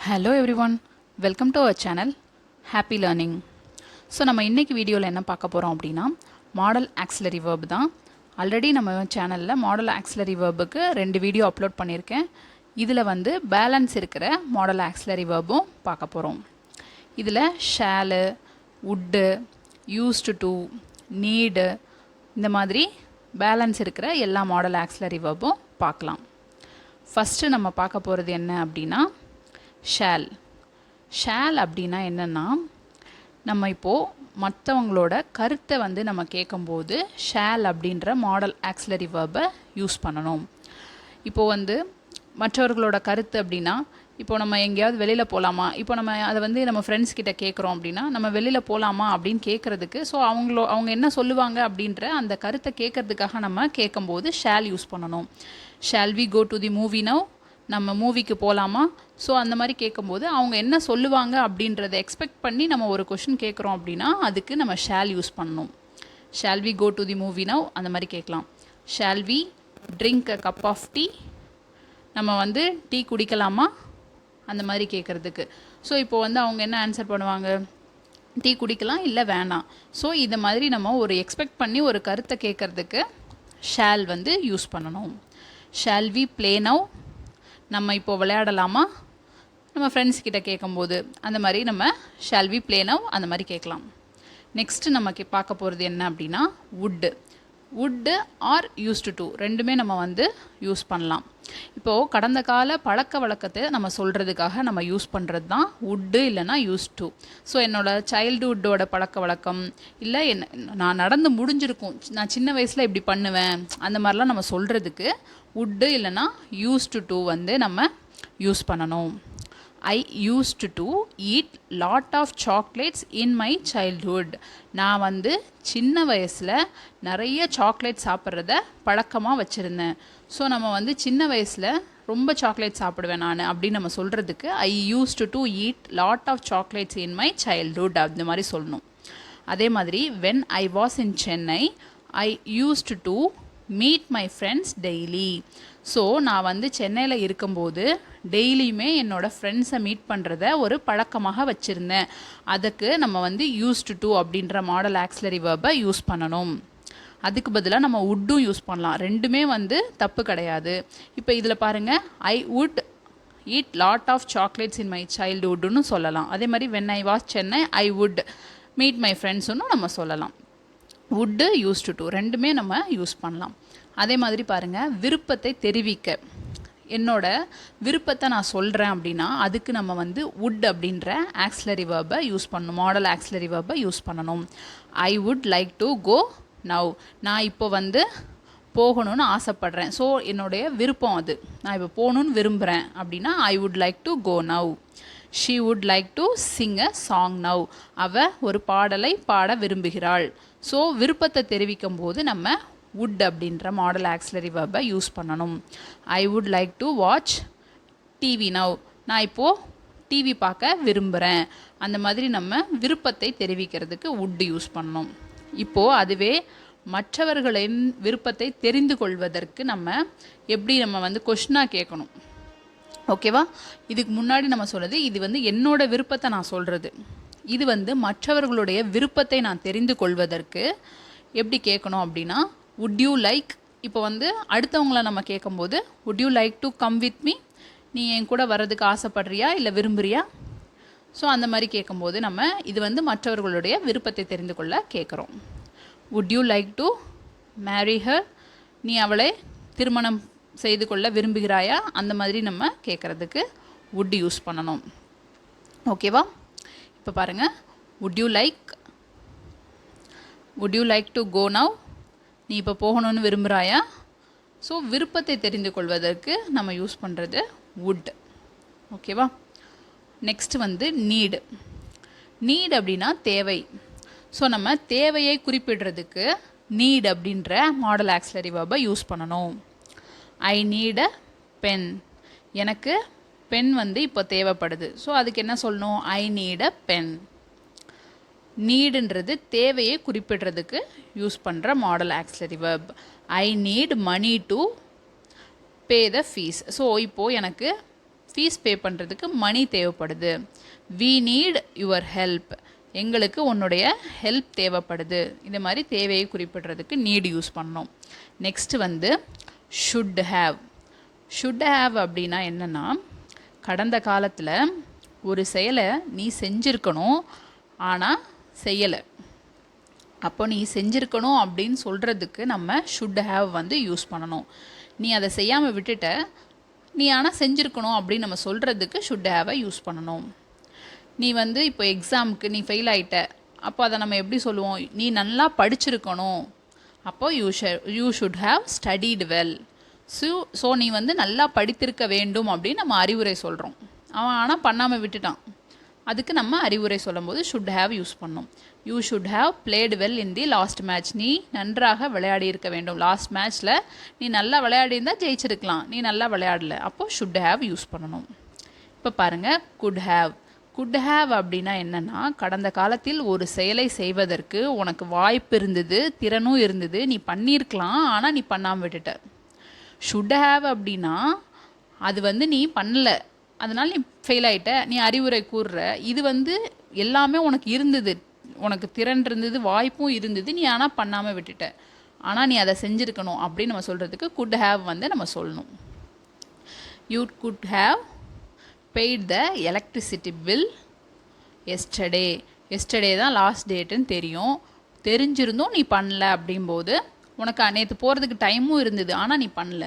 Hello everyone, welcome to our channel Happy Learning. So நம்ம இன்றைக்கி வீடியோவில் என்ன பார்க்க போகிறோம் அப்படின்னா மாடல் ஆக்சிலரி வேர்ப் தான். ஆல்ரெடி நம்ம சேனலில் மாடல் ஆக்சிலரி வேர்புக்கு 2 வீடியோ அப்லோட் பண்ணியிருக்கேன். இதில் வந்து பேலன்ஸ் இருக்கிற மாடல் ஆக்சிலரி வேர்பும் பார்க்க போகிறோம். இதில் ஷேலு, வுட்டு, யூஸ்டு டு, நீடு இந்த மாதிரி பேலன்ஸ் இருக்கிற எல்லா மாடல் ஆக்சிலரி வேர்பும் பார்க்கலாம். ஃபஸ்ட்டு நம்ம பார்க்க போகிறது என்ன அப்படின்னா ஷேல். ஷேல் அப்படின்னா என்னென்னா நம்ம இப்போது மற்றவங்களோட கருத்தை வந்து நம்ம கேட்கும்போது ஷேல் அப்படின்ற மாடல் ஆக்சிலரி வேர்பை யூஸ் பண்ணணும். இப்போது வந்து மற்றவர்களோட கருத்து அப்படின்னா இப்போ நம்ம எங்கேயாவது வெளியில் போகலாமா, இப்போ நம்ம அதை வந்து நம்ம ஃப்ரெண்ட்ஸ் கிட்ட கேட்குறோம் அப்படின்னா நம்ம வெளியில் போகலாமா அப்படின்னு கேட்குறதுக்கு ஸோ அவங்க என்ன சொல்லுவாங்க அப்படின்ற அந்த கருத்தை கேட்குறதுக்காக நம்ம கேட்கும்போது ஷேல் யூஸ் பண்ணணும். Shall we go to the movie now, நம்ம மூவிக்கு போகலாமா, ஸோ அந்த மாதிரி கேட்கும்போது அவங்க என்ன சொல்லுவாங்க அப்படின்றத எக்ஸ்பெக்ட் பண்ணி நம்ம ஒரு கொஷின் கேட்குறோம் அப்படின்னா அதுக்கு நம்ம ஷேல் யூஸ் பண்ணணும். Shall we go to the movie now அந்த மாதிரி கேட்கலாம். Shall we drink a cup of tea, நம்ம வந்து டீ குடிக்கலாமா அந்த மாதிரி கேட்குறதுக்கு. ஸோ இப்போ வந்து அவங்க என்ன ஆன்சர் பண்ணுவாங்க, டீ குடிக்கலாம் இல்லை வேணாம். ஸோ இதை மாதிரி நம்ம ஒரு எக்ஸ்பெக்ட் பண்ணி ஒரு கருத்தை கேட்குறதுக்கு ஷேல் வந்து யூஸ் பண்ணணும். ஷேல் வி ப்ளே நவ், நம்ம இப்போது விளையாடலாமா, நம்ம ஃப்ரெண்ட்ஸ் கிட்ட கேட்கும்போது அந்த மாதிரி நம்ம ஷேல் வி ப்ளே நவ் அந்த மாதிரி கேட்கலாம். நெக்ஸ்ட்டு நமக்கு பார்க்க போகிறது என்ன அப்படின்னா wood. Wood R used to ரெண்டுமே நம்ம வந்து யூஸ் பண்ணலாம். இப்போது கடந்த கால பழக்க வழக்கத்தை நம்ம சொல்கிறதுக்காக நம்ம யூஸ் பண்ணுறது தான் வுட்டு இல்லைனா யூஸ் டு. ஸோ என்னோடய சைல்டுஹுட்டோட பழக்க வழக்கம் இல்லை நான் நடந்து முடிஞ்சிருக்கும், நான் சின்ன வயசில் இப்படி பண்ணுவேன் அந்த மாதிரிலாம் நம்ம சொல்கிறதுக்கு வுட்டு இல்லைனா யூஸ்டு டு வந்து நம்ம யூஸ் பண்ணணும். I used to eat lot of chocolates in my childhood. நான் வந்து சின்ன வயசில் நிறைய சாக்லேட் சாப்பிட்றத பழக்கமாக வச்சுருந்தேன். ஸோ நம்ம வந்து சின்ன வயசில் ரொம்ப சாக்லேட் சாப்பிடுவேன் நான் அப்படின்னு நம்ம சொல்கிறதுக்கு I used to eat lot of chocolates in my childhood அந்த மாதிரி சொல்லணும். அதே மாதிரி when I was in Chennai, I used to meet my friends daily. So நான் வந்து சென்னையில் இருக்கும்போது டெய்லியுமே என்னோடய ஃப்ரெண்ட்ஸை மீட் பண்ணுறத ஒரு பழக்கமாக வச்சுருந்தேன். அதுக்கு நம்ம வந்து யூஸ்டு டு அப்படின்ற மாடல் ஆக்சிலரி வேர்பை யூஸ் பண்ணணும். அதுக்கு பதிலாக நம்ம வுட்டும் யூஸ் பண்ணலாம், ரெண்டுமே வந்து தப்பு கிடையாது. இப்போ இதில் பாருங்கள், I would eat lot of chocolates in my சைல்டுஹுட்னு சொல்லலாம். அதே மாதிரி when I was Chennai I would meet my ஃப்ரெண்ட்ஸுன்னு நம்ம சொல்லலாம். வுட்டு யூஸ்டு டு ரெண்டுமே நம்ம யூஸ் பண்ணலாம். அதே மாதிரி பாருங்கள், விருப்பத்தை தெரிவிக்க, என்னோட விருப்பத்தை நான் சொல்கிறேன் அப்படின்னா அதுக்கு நம்ம வந்து வுட் அப்படின்ற ஆக்சிலரி வேர்பை யூஸ் பண்ணணும், மாடல் ஆக்சிலரி வேர்பை யூஸ் பண்ணணும். I would like to go now, நான் இப்போ வந்து போகணும்னு ஆசைப்பட்றேன். ஸோ என்னுடைய விருப்பம் அது, நான் இப்போ போகணுன்னு விரும்புகிறேன் அப்படின்னா I would like to go now. She would like to sing a song now, அவள் ஒரு பாடலை பாட விரும்புகிறாள். ஸோ விருப்பத்தை தெரிவிக்கும் போது நம்ம வுட் அப்படின்ற மாடல் ஆக்சிலரி வேர்பை யூஸ் பண்ணணும். I would like to watch TV now, நான் இப்போது டிவி பார்க்க விரும்புகிறேன். அந்த மாதிரி நம்ம விருப்பத்தை தெரிவிக்கிறதுக்கு வுட் யூஸ் பண்ணணும். இப்போது அதுவே மற்றவர்களின் விருப்பத்தை தெரிந்து கொள்வதற்கு நம்ம எப்படி நம்ம வந்து கொஷினாக கேட்கணும். ஓகேவா, இதுக்கு முன்னாடி நம்ம சொல்கிறது இது வந்து என்னோட விருப்பத்தை நான் சொல்கிறது. இது வந்து மற்றவர்களுடைய விருப்பத்தை நான் தெரிந்து கொள்வதற்கு எப்படி கேட்கணும் அப்படின்னா வுட் யூ லைக், இப்போ வந்து அடுத்தவங்கள நம்ம கேட்கும்போது would you like to come with me, நீ என் கூட வர்றதுக்கு ஆசைப்படுறியா இல்லை விரும்புறியா. ஸோ அந்த மாதிரி கேட்கும்போது நம்ம இது வந்து மற்றவர்களுடைய விருப்பத்தை தெரிந்து கொள்ள கேட்குறோம். Would you like to marry her, நீ அவளை திருமணம் செய்து கொள்ள விரும்புகிறாயா, அந்த மாதிரி நம்ம கேட்குறதுக்கு வுட் யூஸ் பண்ணணும். ஓகேவா, இப்போ பாருங்கள், would you like to go now, நீ இப்போ போகணுன்னு விரும்புகிறாயா. ஸோ விருப்பத்தை தெரிந்து கொள்வதற்கு நம்ம யூஸ் பண்ணுறது வுட். ஓகேவா, நெக்ஸ்ட் வந்து நீடு. நீடு அப்படின்னா தேவை. ஸோ நம்ம தேவையை குறிப்பிடுறதுக்கு நீட் அப்படின்ற மாடல் ஆக்சிலரி வேர்பை யூஸ் பண்ணணும். ஐ நீட் அ பென், எனக்கு பென் வந்து இப்போ தேவைப்படுது. ஸோ அதுக்கு என்ன சொல்லணும், ஐ நீட் அ பென். நீடுன்றது தேவையை குறிப்பிடுறதுக்கு யூஸ் பண்ணுற modal auxiliary verb. I need money to pay the fees. So இப்போது எனக்கு ஃபீஸ் பே பண்ணுறதுக்கு மணி தேவைப்படுது. we need your help, எங்களுக்கு உன்னுடைய ஹெல்ப் தேவைப்படுது. இந்த மாதிரி தேவையை குறிப்பிடுறதுக்கு நீட் யூஸ் பண்ணோம். நெக்ஸ்ட் வந்து should have. should have அப்படின்னா என்னென்னா, கடந்த காலத்தில் ஒரு செயலை நீ செஞ்சுருக்கணும் ஆனால் செய்யலை. அப்போ நீ செஞ்சுருக்கணும் அப்படின்னு சொல்கிறதுக்கு நம்ம should have வந்து யூஸ் பண்ணணும். நீ அதை செய்யாமல் விட்டுட்ட, நீ ஆனால் செஞ்சுருக்கணும் அப்படின்னு நம்ம சொல்கிறதுக்கு should have யூஸ் பண்ணணும். நீ வந்து இப்போ எக்ஸாமுக்கு நீ ஃபெயில் ஆகிட்ட, அப்போ அதை நம்ம எப்படி சொல்லுவோம்? நீ நல்லா படிச்சிருக்கணும், அப்போது you should have studied well. So நீ வந்து நல்லா படித்திருக்க வேண்டும் அப்படின்னு நம்ம அறிவுரை சொல்கிறோம். அவன் ஆனால் பண்ணாமல் விட்டுட்டான், அதுக்கு நம்ம அறிவுரை சொல்லும்போது should have யூஸ் பண்ணோம். You should have blade well in the last match. நீ நன்றாக விளையாடி இருக்க வேண்டும். லாஸ்ட் மேட்ச்சில் நீ நல்லா விளையாடிருந்தால் ஜெயிச்சிருக்கலாம், நீ நல்லா விளையாடலை, அப்போது should have யூஸ் பண்ணணும். இப்போ பாருங்கள், could have. could have அப்படின்னா என்னென்னா, கடந்த காலத்தில் ஒரு செயலை செய்வதற்கு உனக்கு வாய்ப்பு இருந்தது, திறனும் இருந்தது, நீ பண்ணியிருக்கலாம் ஆனால் நீ பண்ணாமல் விட்டுட்ட. should have அப்படின்னா அது வந்து நீ பண்ணல, அதனால் நீ ஃபெயில் ஆகிட்ட, நீ அறிவுரை கூறுற. இது வந்து எல்லாமே உனக்கு இருந்தது, உனக்கு திறன் இருந்தது, வாய்ப்பும் இருந்தது, நீ ஆனால் பண்ணாமல் விட்டுட்ட, ஆனால் நீ அதை செஞ்சுருக்கணும் அப்படின்னு நம்ம சொல்கிறதுக்கு could have வந்து நம்ம சொல்லணும். You could have paid the electricity bill yesterday. yesterday தான் லாஸ்ட் டேட்டுன்னு தெரிஞ்சிருந்தோம் நீ பண்ணல அப்படிம்போது, உனக்கு நேற்று போகிறதுக்கு டைமும் இருந்தது ஆனால் நீ பண்ணல.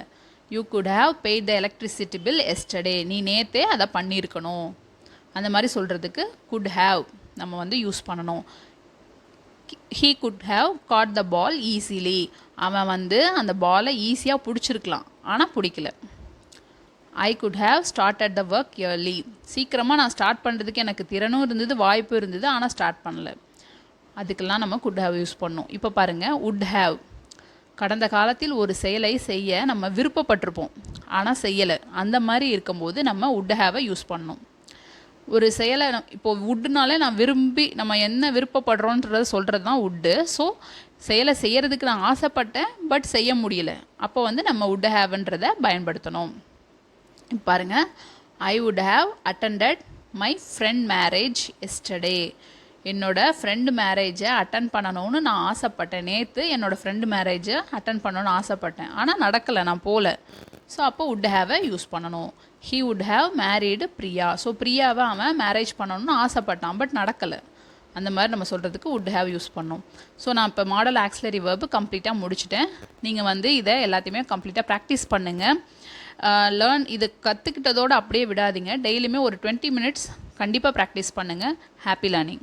You could have paid the electricity bill yesterday. நீ நேற்றே அதை பண்ணியிருக்கணும். அந்த மாதிரி சொல்கிறதுக்கு could have நம்ம வந்து யூஸ் பண்ணணும். he could have caught the ball easily. அவன் வந்து அந்த பாலை ஈஸியாக பிடிச்சிருக்கலாம் ஆனால் பிடிக்கல. I could have started the work early. சீக்கிரமாக நான் ஸ்டார்ட் பண்ணுறதுக்கு எனக்கு திறனும் இருந்தது, வாய்ப்பு இருந்தது, ஆனால் ஸ்டார்ட் பண்ணல. அதுக்கெல்லாம் நம்ம could have யூஸ் பண்ணோம். இப்போ பாருங்கள், would have. கடந்த காலத்தில் ஒரு செயலை செய்ய நம்ம விருப்பப்பட்டிருப்போம் ஆனால் செய்யலை, அந்த மாதிரி இருக்கும்போது நம்ம would have யூஸ் பண்ணோம். ஒரு செயலை இப்போது வுட்னாலே நான் விரும்பி நம்ம என்ன விருப்பப்படுறோன்றத சொல்கிறது தான் வுட்டு. ஸோ செயலை செய்கிறதுக்கு நான் ஆசைப்பட்டேன் பட் செய்ய முடியல, அப்போ வந்து நம்ம would haveன்றதை பயன்படுத்தணும். பாருங்கள், ஐ would have attended my friend marriage yesterday. என்னோட ஃப்ரெண்டு மேரேஜை அட்டன் பண்ணணும்னு நான் ஆசைப்பட்டேன். நேற்று என்னோடய ஃப்ரெண்டு மேரேஜை அட்டன் பண்ணணும்னு ஆசைப்பட்டேன் ஆனால் நடக்கலை, நான் போகல. ஸோ அப்போ would have யூஸ் பண்ணணும். he would have married Priya. So பிரியாவை அவன் மேரேஜ் பண்ணணும்னு ஆசைப்பட்டான் பட் நடக்கலை, அந்த மாதிரி நம்ம சொல்கிறதுக்கு would have யூஸ் பண்ணோம். ஸோ நான் இப்போ மாடல் ஆக்ஸிலரி வெர்பு கம்ப்ளீட்டாக முடிச்சிட்டேன். நீங்கள் வந்து இதை எல்லாத்தையுமே கம்ப்ளீட்டாக ப்ராக்டிஸ் பண்ணுங்கள். இது கற்றுக்கிட்டதோடு அப்படியே விடாதீங்க. டெய்லியுமே ஒரு 20 minutes கண்டிப்பாக ப்ராக்டிஸ் பண்ணுங்கள். Happy learning.